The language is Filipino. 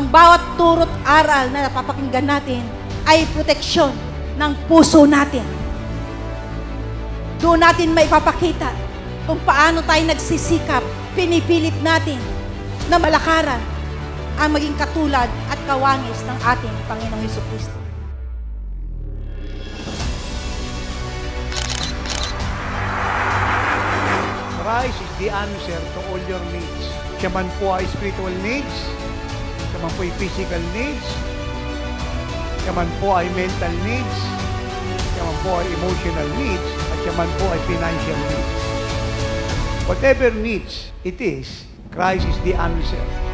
ang bawat turo't aral na napapakinggan natin ay proteksyon ng puso natin. Doon natin maipapakita kung paano tayo nagsisikap, pinipilit natin na malakaran ang maging katulad at kawangis ng ating Panginoong Hesukristo. Christ is the answer to all your needs. Siya man po ay spiritual needs, siya man po ay physical needs, siya man po ay mental needs, siya man po ay emotional needs, at siya man po ay financial needs. Whatever needs it is, Christ is the answer.